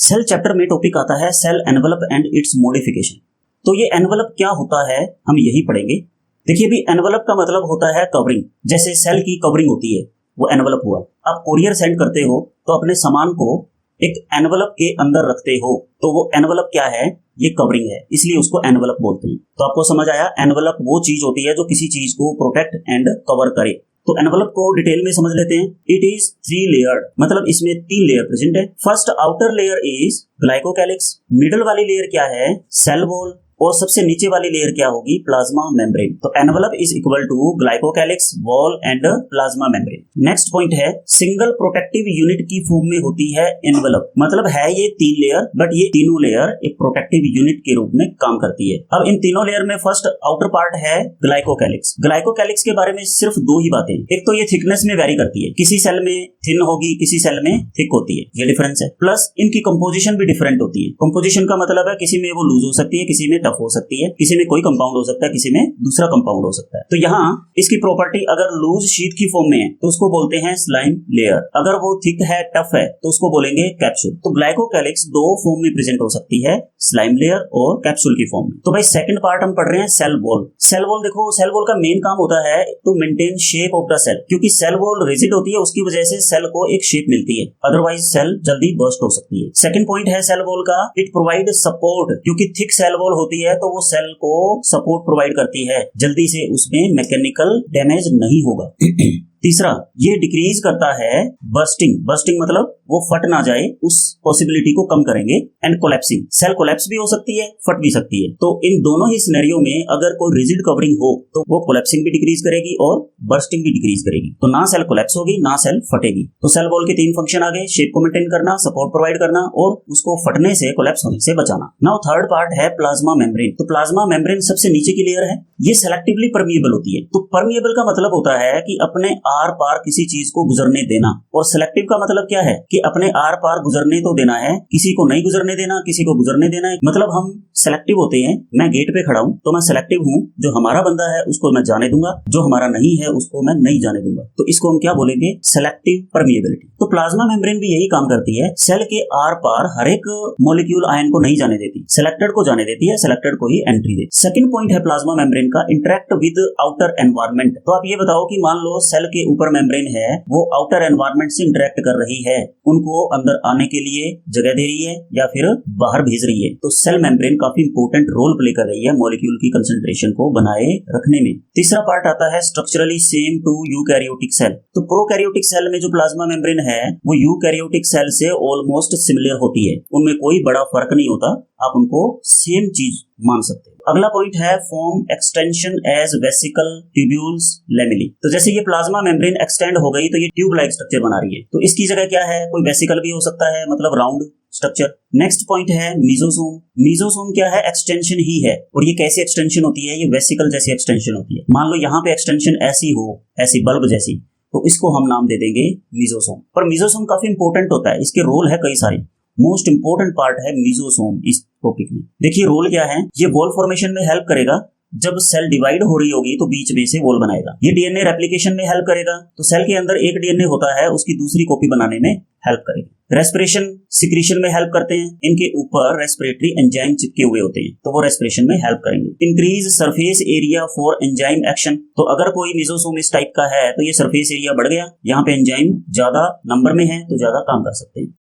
Cell chapter में topic आता है cell envelope and its modification. तो ये एनवलप क्या होता है हम यही पढ़ेंगे। देखिए अभी एनवलप का मतलब होता है कवरिंग, जैसे सेल की कवरिंग होती है वो एनवलप हुआ। आप कोरियर सेंड करते हो तो अपने सामान को एक एनवलप के अंदर रखते हो, तो वो एनवलप क्या है, ये कवरिंग है, इसलिए उसको एनवलप बोलते हैं। तो आपको समझ आया, एनवलप वो चीज होती है जो किसी चीज को प्रोटेक्ट एंड कवर करे। तो एनवलप को डिटेल में समझ लेते हैं। इट इज 3 लेयर्ड, मतलब इसमें 3 लेयर प्रेजेंट है। First outer layer is glycocalyx, middle वाली लेयर क्या है, सेल वॉल, और सबसे नीचे वाली लेयर क्या होगी, प्लाज्मा मेम्ब्रेन। तो envelope is equal to glycocalyx, wall and plasma membrane. Next point है सिंगल प्रोटेक्टिव यूनिट की फॉर्म में होती है एनवलप, मतलब है ये 3 लेयर, बट ये तीनों लेयर एक प्रोटेक्टिव यूनिट के रूप में काम करती है। अब इन तीनों लेयर में फर्स्ट आउटर पार्ट है ग्लाइकोकैलिक्स। ग्लाइकोकैलिक्स के बारे में सिर्फ 2 ही बातें। एक तो ये थिकनेस में वेरी करती है, किसी सेल में थिन होगी, किसी सेल में थिक होती है, ये डिफरेंस है। प्लस इनकी कंपोजिशन भी डिफरेंट होती है। कंपोजिशन का मतलब है किसी में वो लूज हो सकती है, किसी में हो सकती है, किसी में कोई कंपाउंड हो सकता है, किसी में दूसरा कंपाउंड हो सकता है। तो यहाँ इसकी प्रॉपर्टी अगर लूज शीट की फॉर्म में है तो उसको बोलते हैं स्लाइम लेयर, अगर वो थिक है, टफ है, तो उसको बोलेंगे कैप्सूल। तो ग्लाइकोकैलिक्स 2 फॉर्म में प्रेजेंट हो सकती है, स्लाइम लेयर और कैप्सूल की फॉर्म में। तो भाई सेकंड पार्ट हम पढ़ रहे हैं सेल वॉल। सेल वॉल देखो, सेल वॉल का मेन काम होता है to maintain shape of the cell, क्योंकि सेल वॉल रिजिड होती है, उसकी वजह से सेल को एक शेप मिलती है, अदरवाइज सेल जल्दी बर्स्ट हो सकती है। सेकंड पॉइंट है सेल वॉल का, इट प्रोवाइड सपोर्ट, क्योंकि थिक सेल वॉल होती है तो वो सेल को सपोर्ट प्रोवाइड करती है, जल्दी से उसमें मैकेनिकल डैमेज नहीं होगा। तीसरा, ये डिक्रीज करता है बर्स्टिंग। बर्स्टिंग मतलब वो फट ना जाए, उस पॉसिबिलिटी को कम करेंगे। एंड कोलैप्सिंग, सेल कोलैप्स भी हो सकती है, फट भी सकती है। तो इन दोनों ही सिनेरियो में अगर कोई रिजिड कवरिंग हो तो वो कोलैप्सिंग भी डिक्रीज करेगी और बर्स्टिंग भी डिक्रीज करेगी। तो ना सेल कोलैप्स होगी ना सेल फटेगी। तो सेल वॉल के 3 फंक्शन आ गए, शेप को मेंटेन करना, सपोर्ट प्रोवाइड करना और उसको फटने से, कोलैप्स होने से बचाना। नाउ थर्ड पार्ट है प्लाज्मा मेम्ब्रेन। तो प्लाज्मा मेम्ब्रेन सबसे नीचे की लेयर है, ये सेलेक्टिवली परमिएबल होती है। तो परमिएबल का मतलब होता है कि अपने आर पार किसी चीज को गुजरने देना, और सेलेक्टिव का मतलब क्या है कि अपने आर पार गुजरने तो देना है, किसी को नहीं गुजरने देना, किसी को गुजरने देना है। मतलब हम सेलेक्टिव होते हैं। मैं गेट पे खड़ा हूं तो मैं सेलेक्टिव हूं, जो हमारा बंदा है उसको मैं जाने दूंगा, जो हमारा नहीं है उसको मैं नहीं जाने दूंगा। तो इसको हम क्या बोलेंगे, सेलेक्टिव परमिएबिलिटी। तो प्लाज्मा मेम्ब्रेन भी यही काम करती है, सेल के आर पार हर एक मॉलिक्यूल आयन को नहीं जाने देती, सेलेक्टेड को जाने देती है, सेलेक्टेड को ही एंट्री देती। सेकंड पॉइंट है प्लाज्मा मेम्ब्रेन का, इंटरेक्ट विद आउटर एनवायरनमेंट। तो आप ये बताओ कि मान लो सेल के ऊपर मेम्ब्रेन है, वो आउटर एनवायरनमेंट से इंटरेक्ट कर रही है, उनको अंदर आने के लिए जगह दे रही है या फिर बाहर भेज रही है। तो सेल मेम्ब्रेन काफी इंपॉर्टेंट रोल प्ले कर रही है मॉलिक्यूल की कंसंट्रेशन को बनाए रखने में। तीसरा पार्ट आता है structurally same to eukaryotic cell. तो प्रोकैरियोटिक सेल में जो प्लाज्मा मेम्ब्रेन है वो यूकैरियोटिक सेल से ऑलमोस्ट सिमिलर होती है, उनमें कोई बड़ा फर्क नहीं होता, आप उनको सेम चीज मान सकते हैं। अगला पॉइंट है form extension as vesicle tubules lamellae. तो जैसे ये प्लाज्मा मेम्ब्रेन एक्सटेंड हो गई तो ये ट्यूब लाइक स्ट्रक्चर बना रही है, तो इसकी जगह क्या है, कोई वेसिकल भी हो सकता है, मतलब राउंड स्ट्रक्चर। नेक्स्ट पॉइंट है मीजोसोम। मीजोसोम क्या है, एक्सटेंशन ही है, और ये कैसी एक्सटेंशन होती है, ये वेसिकल जैसी एक्सटेंशन होती है। मान लो यहाँ पे एक्सटेंशन ऐसी हो, ऐसी बल्ब जैसी, तो इसको हम नाम दे देंगे मीजोसोम। पर मीजोसोम काफी इंपॉर्टेंट होता है, इसके रोल है कई सारे। मोस्ट इंपोर्टेंट पार्ट है मीजोसोम इस टॉपिक में। देखिए रोल क्या है, ये वॉल फॉर्मेशन में हेल्प करेगा, जब सेल डिवाइड हो रही होगी तो बीच में से वॉल बनाएगा। ये डीएनए रेप्लिकेशन में हेल्प करेगा, तो सेल के अंदर एक डीएनए होता है, उसकी दूसरी कॉपी बनाने में हेल्प करेगा। रेस्पिरेशन सिक्रीशन में हेल्प करते हैं, इनके ऊपर रेस्पिरेटरी एंजाइम चिपके हुए होते हैं, तो वो रेस्पिरेशन में हेल्प करेंगे। Increase surface area for enzyme action. तो अगर कोई मीजोसोम इस टाइप का है तो ये सरफेस एरिया बढ़ गया, यहाँ पे एंजाइम ज्यादा नंबर में है तो ज्यादा काम कर सकते हैं।